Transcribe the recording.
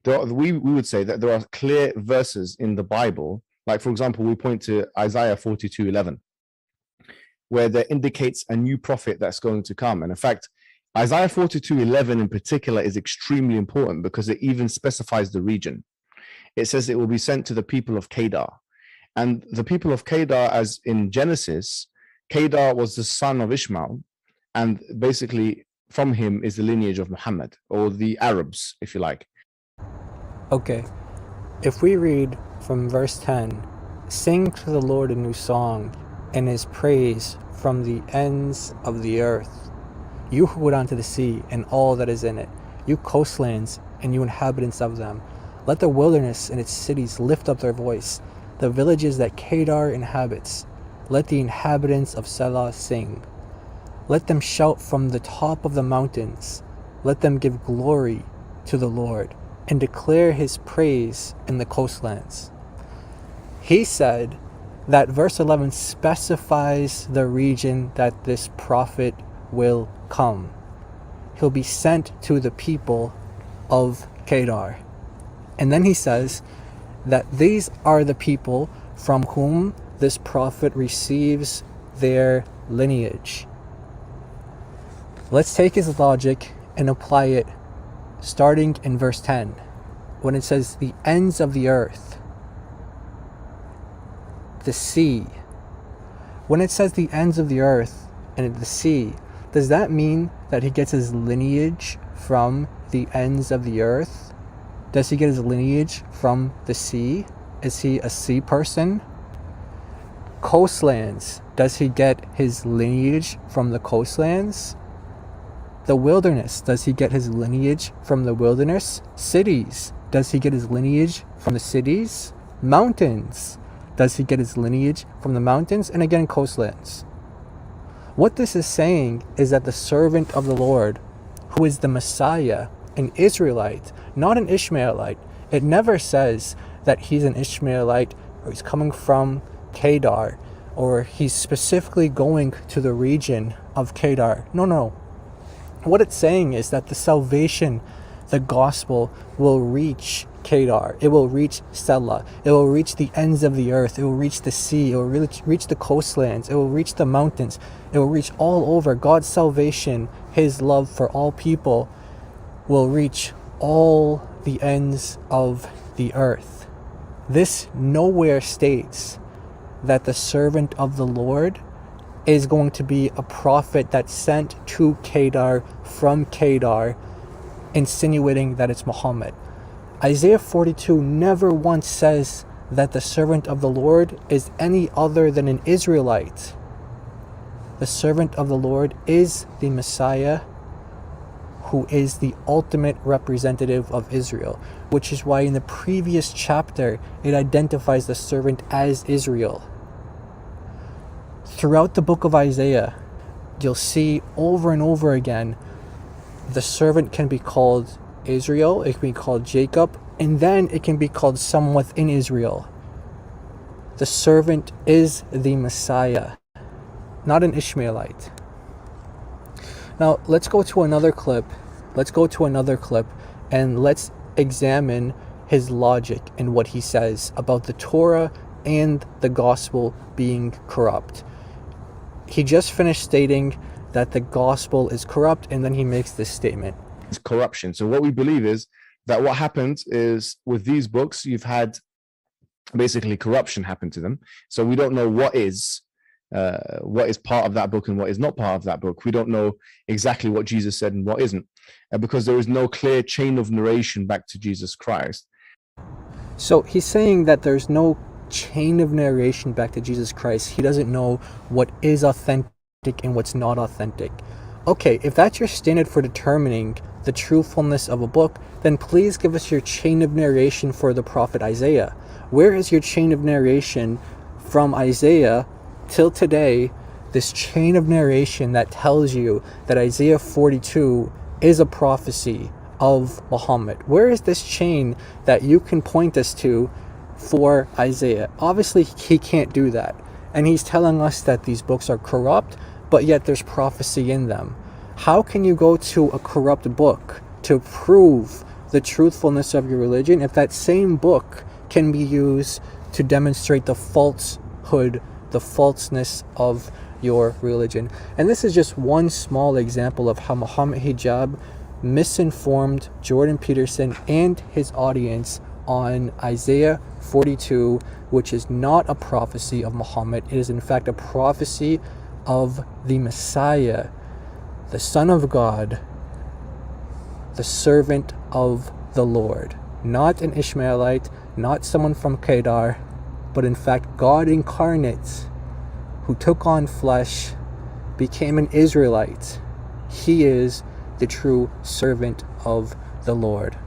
we would say that there are clear verses in the Bible, like for example, we point to Isaiah 42:11, where there indicates a new prophet that's going to come. And in fact, Isaiah 42:11 in particular is extremely important because it even specifies the region. It says it will be sent to the people of Kedar. And the people of Kedar, as in Genesis, Kedar was the son of Ishmael, and basically from him is the lineage of Muhammad, or the Arabs, if you like. Okay, if we read from verse 10, sing to the Lord a new song, and his praise from the ends of the earth. You who go down to the sea and all that is in it, you coastlands and you inhabitants of them. Let the wilderness and its cities lift up their voice, the villages that Kedar inhabits. Let the inhabitants of Selah sing. Let them shout from the top of the mountains. Let them give glory to the Lord and declare his praise in the coastlands. He said that verse 11 specifies the region that this prophet will come. He'll be sent to the people of Kedar. And then he says that these are the people from whom this prophet receives their lineage. Let's take his logic and apply it starting in verse 10, when it says the ends of the earth, the sea. When it says the ends of the earth and the sea, does that mean that he gets his lineage from the ends of the earth? Does he get his lineage from the sea? Is he a sea person? Coastlands, does he get his lineage from the coastlands? The wilderness, does he get his lineage from the wilderness? Cities, does he get his lineage from the cities? Mountains, does he get his lineage from the mountains? And again, coastlands. What this is saying is that the servant of the Lord, who is the Messiah, an Israelite, not an Ishmaelite. It never says that he's an Ishmaelite or he's coming from Kedar or he's specifically going to the region of Kedar. No. What it's saying is that the salvation, the gospel, will reach Kedar. It will reach Selah. It will reach the ends of the earth. It will reach the sea. It will reach the coastlands. It will reach the mountains. It will reach all over. God's salvation, his love for all people, will reach all the ends of the earth. This nowhere states that the servant of the Lord is going to be a prophet that's sent to Kedar from Kedar, insinuating that it's Muhammad. Isaiah 42 never once says that the servant of the Lord is any other than an Israelite. The servant of the Lord is the Messiah, who is the ultimate representative of Israel, which is why in the previous chapter it identifies the servant as Israel. Throughout the book of Isaiah, you'll see over and over again the servant can be called Israel, it can be called Jacob, and then it can be called someone within Israel. The servant is the Messiah, not an Ishmaelite. Now let's go to another clip. And let's examine his logic and what he says about the Torah and the gospel being corrupt. He just finished stating that the gospel is corrupt, and then he makes this statement. It's corruption. So what we believe is that what happens is with these books, you've had basically corruption happen to them. So we don't know what is part of that book and what is not part of that book. We don't know exactly what Jesus said and what isn't, because there is no clear chain of narration back to Jesus Christ. So he's saying that there's no chain of narration back to Jesus Christ. He doesn't know what is authentic and what's not authentic. Okay, if that's your standard for determining the truthfulness of a book, then please give us your chain of narration for the prophet Isaiah. Where is your chain of narration from Isaiah till today, this chain of narration that tells you that Isaiah 42 is a prophecy of Muhammad? Where is this chain that you can point us to for Isaiah? Obviously, he can't do that. And he's telling us that these books are corrupt, but yet there's prophecy in them. How can you go to a corrupt book to prove the truthfulness of your religion if that same book can be used to demonstrate the falsehood, the falseness of your religion? And this is just one small example of how Muhammad Hijab misinformed Jordan Peterson and his audience on Isaiah 42, which is not a prophecy of Muhammad. It is in fact a prophecy of the Messiah, the Son of God, the servant of the Lord. Not an Ishmaelite, not someone from Kedar, but in fact God incarnate, who took on flesh, became an Israelite. He is the true servant of the Lord.